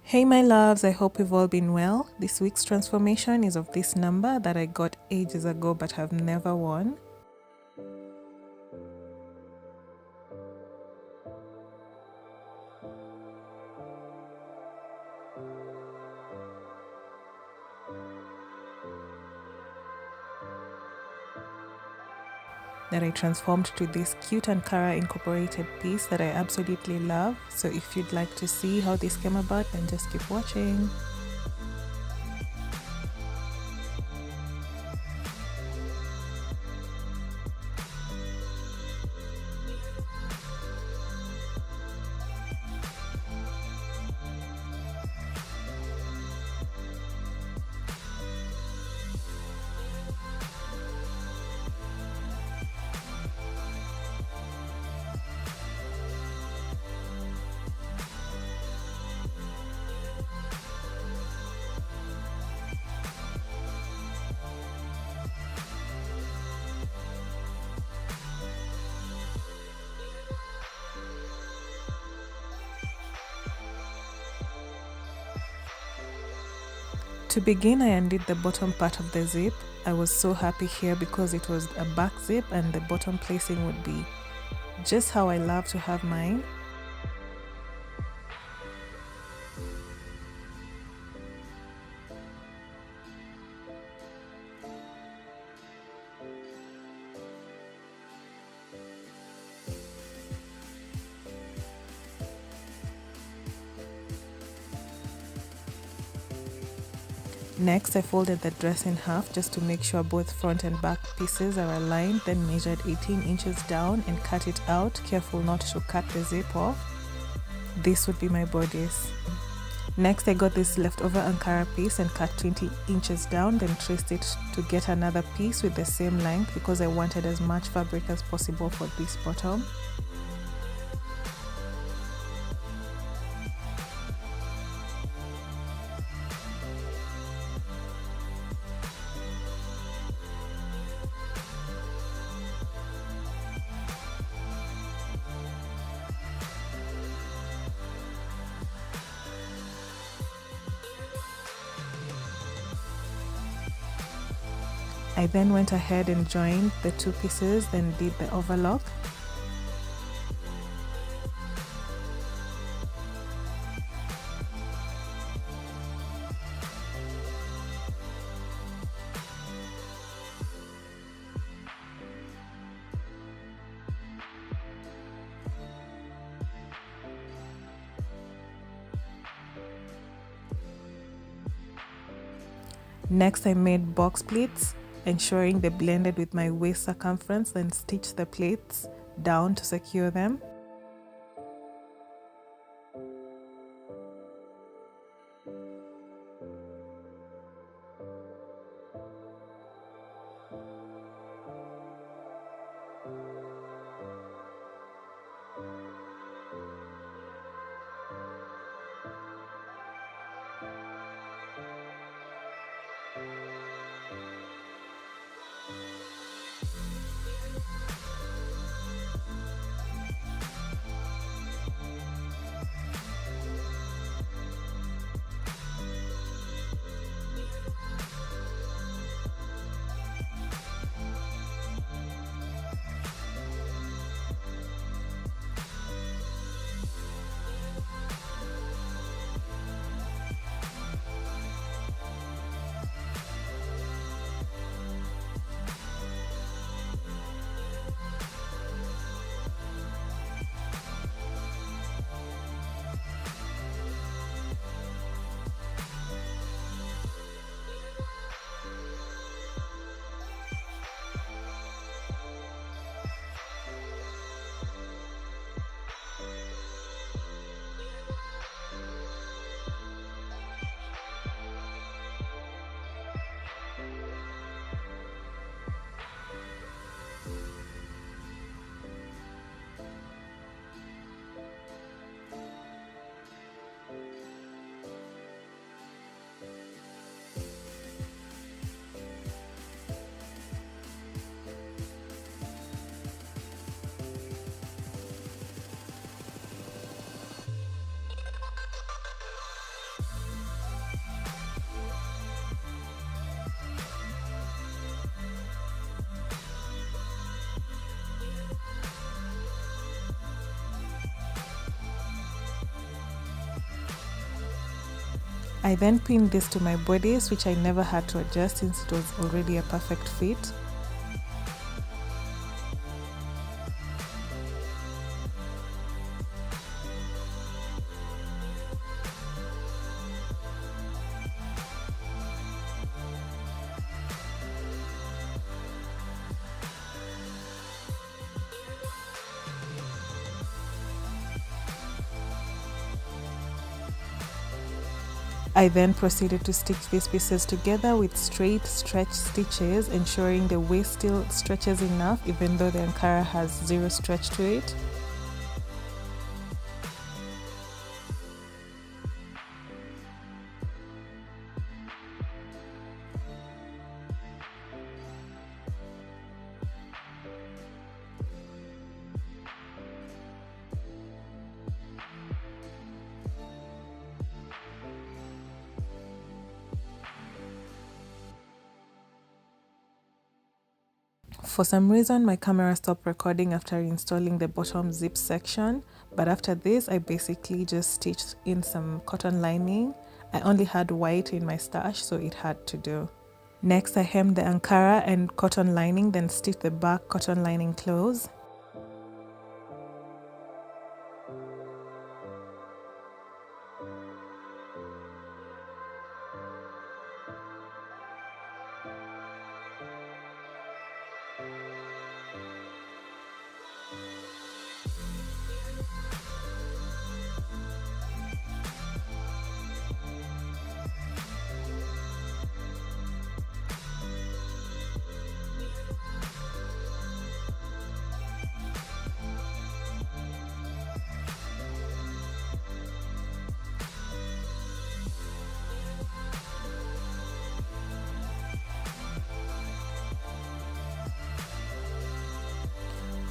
Hey my loves, I hope you've all been well. This week's transformation is of this number that I got ages ago but have never worn. That I transformed to this cute Ankara incorporated piece that I absolutely love. So if you'd like to see how this came about, then just keep watching. To begin, I undid the bottom part of the zip. I was so happy here because it was a back zip and the bottom placing would be just how I love to have mine. Next, I folded the dress in half just to make sure both front and back pieces are aligned, then measured 18 inches down and cut it out, careful not to cut the zip off. This would be my bodice. Next, I got this leftover Ankara piece and cut 20 inches down, then traced it to get another piece with the same length because I wanted as much fabric as possible for this bottom. I then went ahead and joined the two pieces, then did the overlock. Next, I made box pleats, ensuring they blended with my waist circumference, then stitched the pleats down to secure them. I then pinned this to my bodice, which I never had to adjust since it was already a perfect fit. I then proceeded to stitch these pieces together with straight stretch stitches, ensuring the waist still stretches enough even though the Ankara has zero stretch to it. For some reason, my camera stopped recording after installing the bottom zip section, but after this, I basically just stitched in some cotton lining. I only had white in my stash, so it had to do. Next, I hemmed the Ankara and cotton lining, then stitched the back cotton lining close.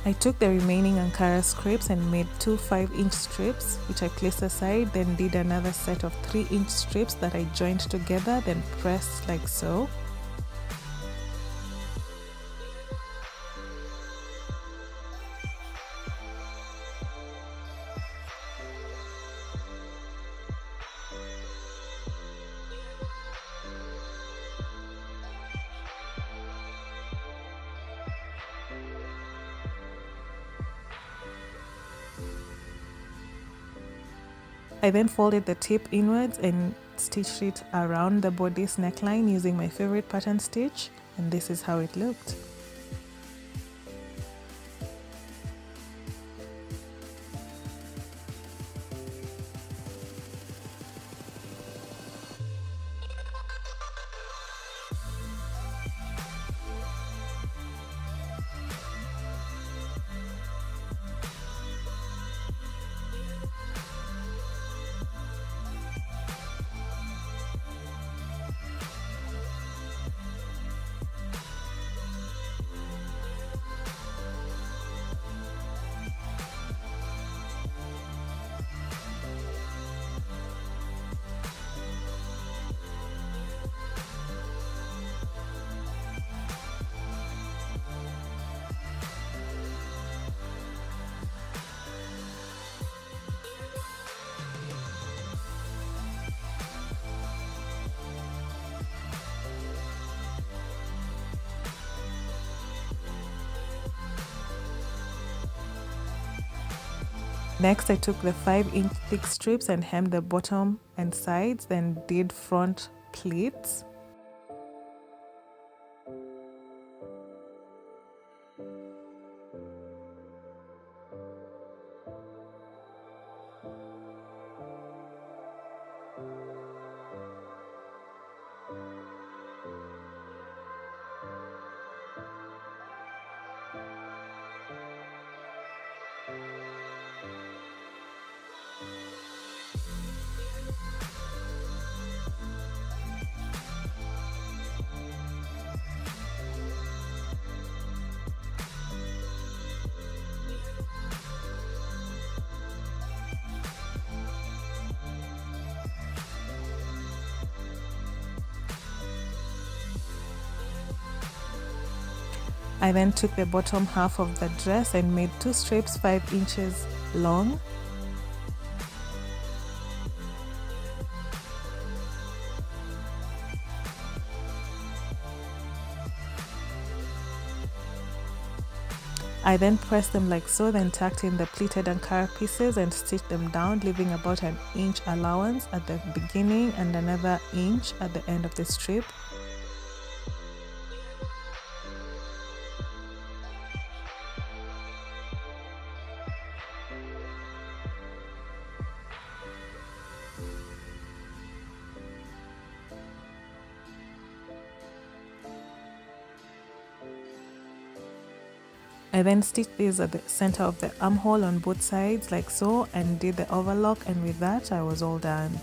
I took the remaining Ankara scraps and made two 5-inch strips, which I placed aside, then did another set of 3-inch strips that I joined together, then pressed like so. I then folded the tip inwards and stitched it around the bodice neckline using my favorite pattern stitch, and this is how it looked. Next, I took the 5-inch thick strips and hemmed the bottom and sides, then did front pleats. I then took the bottom half of the dress and made two strips 5 inches long. I then pressed them like so, then tucked in the pleated Ankara pieces and stitched them down, leaving about an inch allowance at the beginning and another inch at the end of the strip. I then stitched these at the center of the armhole on both sides like so and did the overlock, and with that I was all done.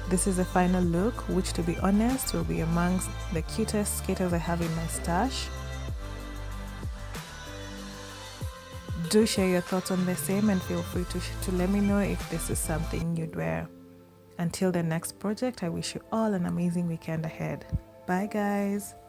This is the final look, which to be honest will be amongst the cutest skaters I have in my stash. Do share your thoughts on the same and feel free to let me know if this is something you'd wear. Until the next project, I wish you all an amazing weekend ahead. Bye guys!